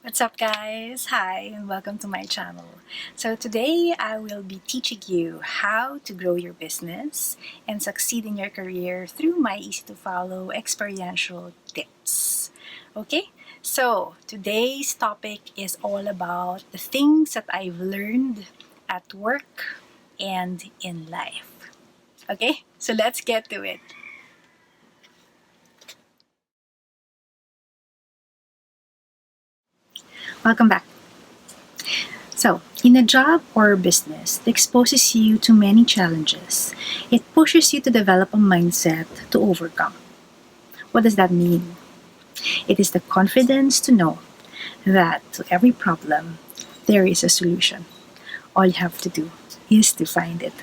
What's up, guys? Hi, and welcome to my channel. So, today I will be teaching you how to grow your business and succeed in your career through my easy to follow experiential tips. Okay, so today's topic is all about the things that I've learned at work and in life. Okay, so let's get to it. Welcome back. So, in a job or business that exposes you to many challenges, it pushes you to develop a mindset to overcome. What does that mean? It is the confidence to know that to every problem, there is a solution. All you have to do is to find it.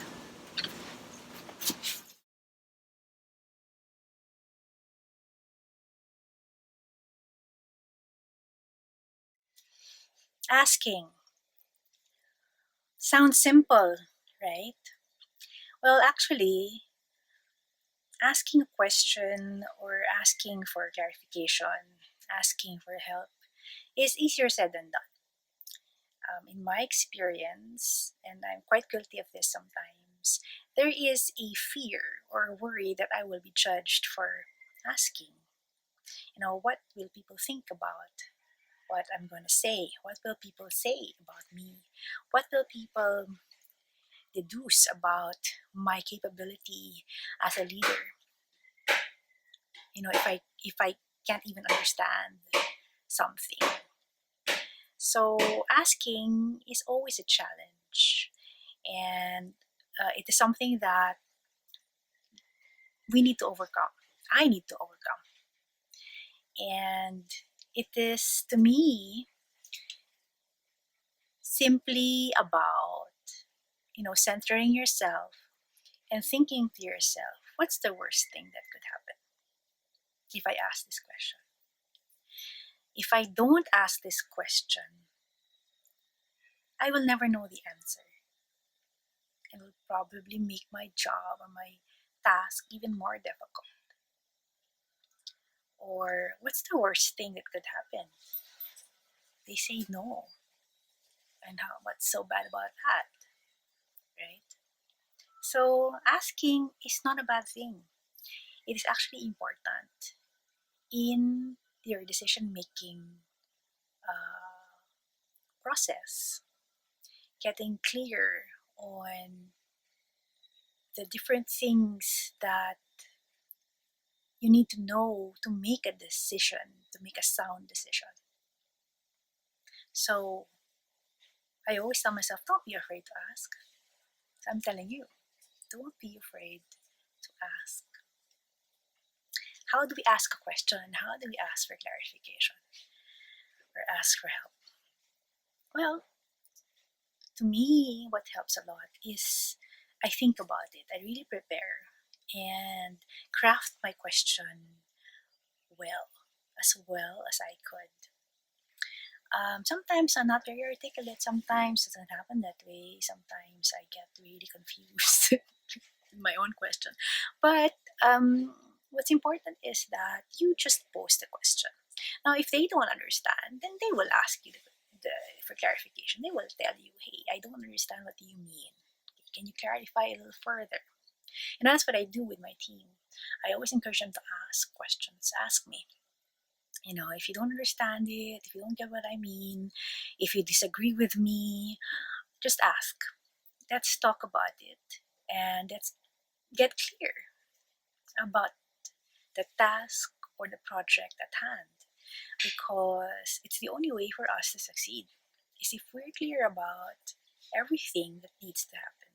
Asking sounds simple, right? Well, actually, asking a question or asking for clarification, asking for help is easier said than done. In my experience, and I'm quite guilty of this sometimes, there is a fear or a worry that I will be judged for asking. What will people think about what I'm going to say? What will people say about me? What will people deduce about my capability as a leader? If I can't even understand something. So asking is always a challenge, and it is something that we need to overcome. I need to overcome. And it is, to me, simply about, centering yourself and thinking to yourself, what's the worst thing that could happen if I ask this question? If I don't ask this question, I will never know the answer. And will probably make my job or my task even more difficult. Or what's the worst thing that could happen? They say no. And what's so bad about that, right? So asking is not a bad thing. It is actually important in your decision making process. Getting clear on the different things that you need to know to make a decision, to make a sound decision. So I always tell myself, don't be afraid to ask. So I'm telling you, don't be afraid to ask. How do we ask a question? How do we ask for clarification or ask for help? Well, to me, what helps a lot is I think about it. I really prepare and craft my question well as I could. Sometimes I'm not very articulate. Sometimes it doesn't happen that way. Sometimes I get really confused with my own question. But what's important is that you just post the question. Now, if they don't understand, then they will ask you for clarification. They will tell you, hey, I don't understand what you mean. Can you clarify a little further? And that's what I do with my team. I always encourage them to ask questions. Ask me. If you don't understand it, if you don't get what I mean, if you disagree with me, just ask. Let's talk about it and let's get clear about the task or the project at hand, because it's the only way for us to succeed is if we're clear about everything that needs to happen.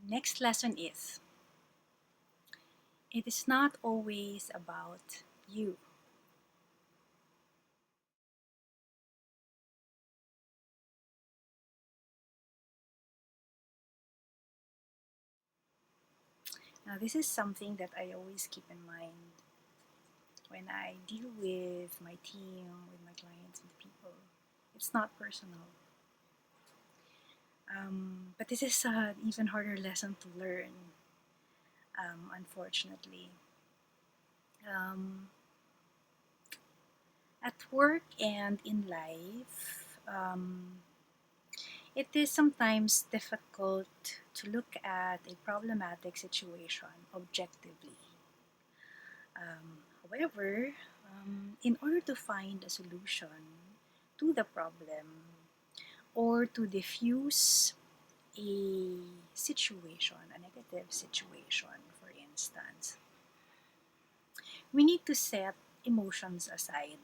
Next lesson is, it is not always about you. Now, this is something that I always keep in mind when I deal with my team, with my clients and people. It's not personal. But this is an even harder lesson to learn, unfortunately. Um, at work and in life, it is sometimes difficult to look at a problematic situation objectively. However, in order to find a solution to the problem or to diffuse a situation, a negative situation, for instance, we need to set emotions aside.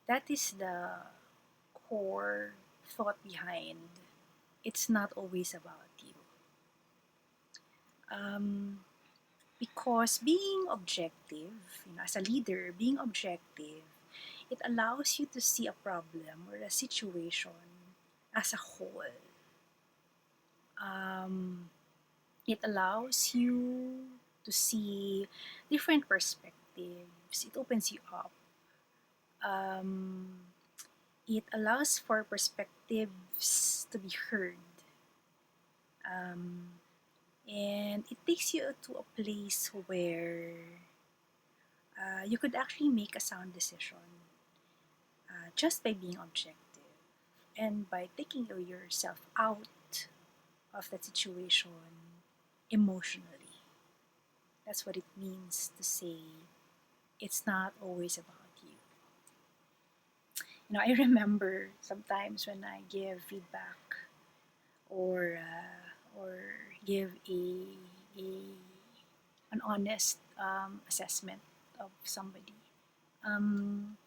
That is the core thought behind it's not always about you. Um, because being objective, as a leader, being objective, it allows you to see a problem or a situation as a whole. Um, it allows you to see different perspectives. It opens you up. Um, it allows for perspectives to be heard. Um, and it takes you to a place where you could actually make a sound decision just by being objective and by taking yourself out of that situation emotionally. That's what it means to say it's not always about you. I remember sometimes when I give feedback or give a an honest assessment of somebody. Um,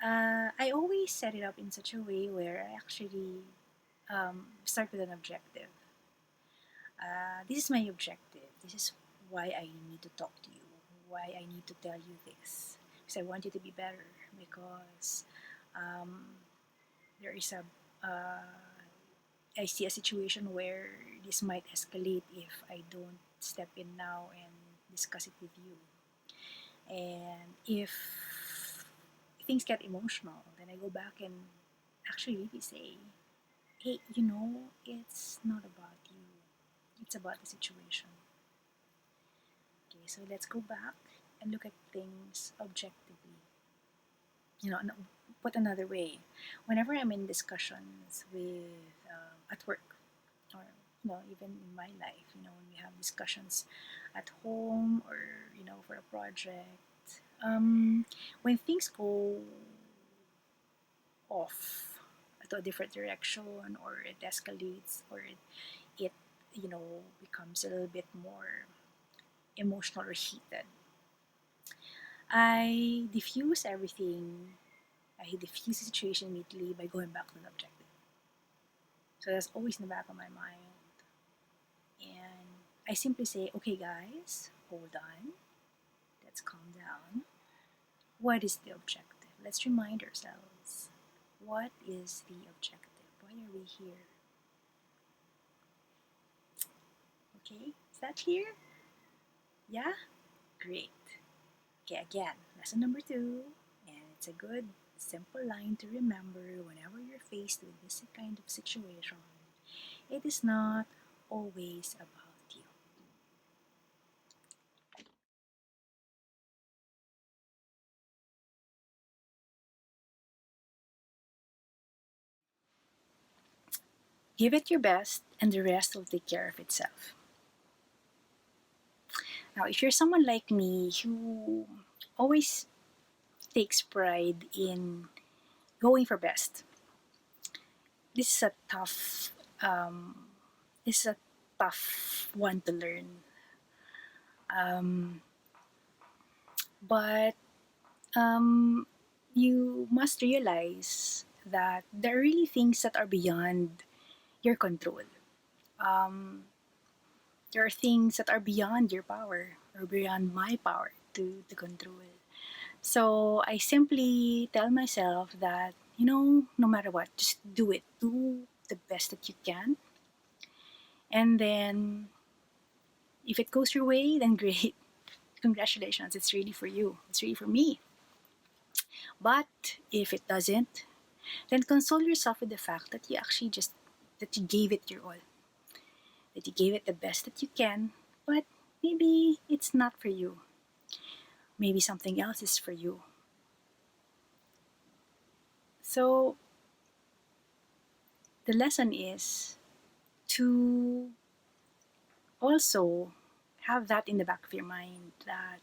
I always set it up in such a way where I actually start with an objective. This is my objective. This is why I need to talk to you. Why I need to tell you this. Because I want you to be better. Because um, there is a I see a situation where this might escalate if I don't step in now and discuss it with you. And if things get emotional, then I go back and actually really say, hey, it's not about you, it's about the situation. Okay, so let's go back and look at things objectively. Put another way, whenever I'm in discussions with at work or even in my life, when we have discussions at home or for a project, when things go off to a different direction or it escalates or it becomes a little bit more emotional or heated, I diffuse everything. I diffuse the situation immediately by going back to the objective. So that's always in the back of my mind. And I simply say, okay, guys, hold on. Let's calm down. What is the objective? Let's remind ourselves. What is the objective? Why are we here? Okay, is that clear? Yeah? Great. Okay, again, lesson number 2, and it's a good, simple line to remember whenever you're faced with this kind of situation. It is not always about you. Give it your best, and the rest will take care of itself. Now, if you're someone like me who always takes pride in going for best, this is a tough um, this is a tough one to learn. Um, but you must realize that there are really things that are beyond your control. Um, there are things that are beyond your power or beyond my power to control. So I simply tell myself that, no matter what, just do it. Do the best that you can. And then if it goes your way, then great. Congratulations. It's really for you. It's really for me. But if it doesn't, then console yourself with the fact that that you gave it your all. That you gave it the best that you can, but maybe it's not for you. maybe something else is for you. So the lesson is to also have that in the back of your mind, that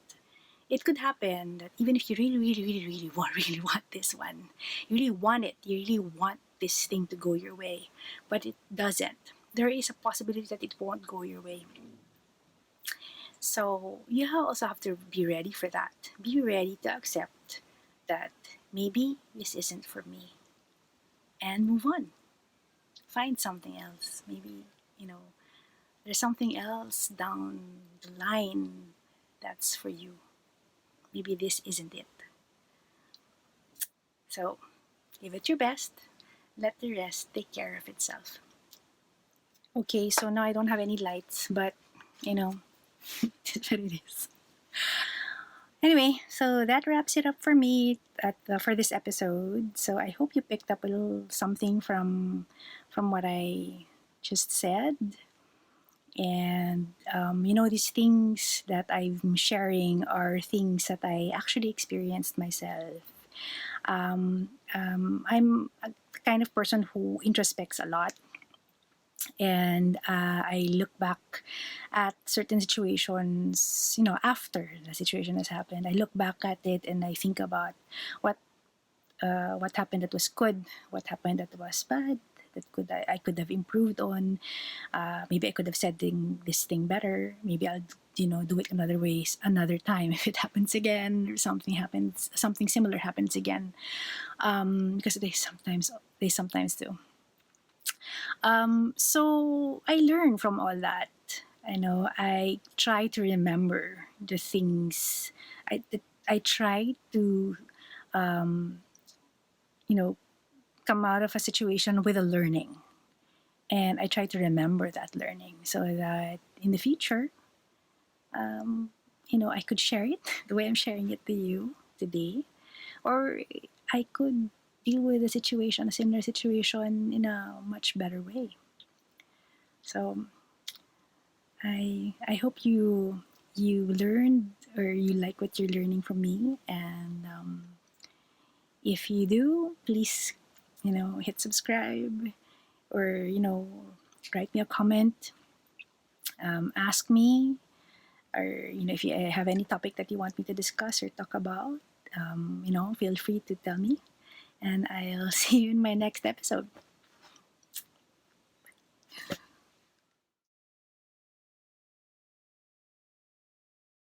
it could happen that even if you really, really, really, really want this one, you really want it, you really want this thing to go your way, but it doesn't. There is a possibility that it won't go your way. So you also have to be ready for that. Be ready to accept that maybe this isn't for me, and move on. Find something else. Maybe, you know, there's something else down the line that's for you. Maybe this isn't it. So give it your best. Let the rest take care of itself. Okay, so now I don't have any lights, but you know, it's what it is. Anyway, so that wraps it up for me for this episode. So I hope you picked up a little something from what I just said. And these things that I'm sharing are things that I actually experienced myself. I'm a kind of person who introspects a lot, and I look back at certain situations. After the situation has happened, I look back at it and I think about what what happened that was good, what happened that was bad, that I could have improved on. Maybe I could have said this thing better. Maybe I'll do it another ways another time if it happens again, or something similar happens again, because they sometimes do. So I learn from all that. I try to remember the things. I try to um, you know come out of a situation with a learning, and I try to remember that learning so that in the future, um, I could share it the way I'm sharing it to you today, or I could deal with a similar situation, in a much better way. So I hope you learned, or you like what you're learning from me, and if you do, please hit subscribe, or write me a comment, ask me, or if you have any topic that you want me to discuss or talk about, feel free to tell me, and I'll see you in my next episode.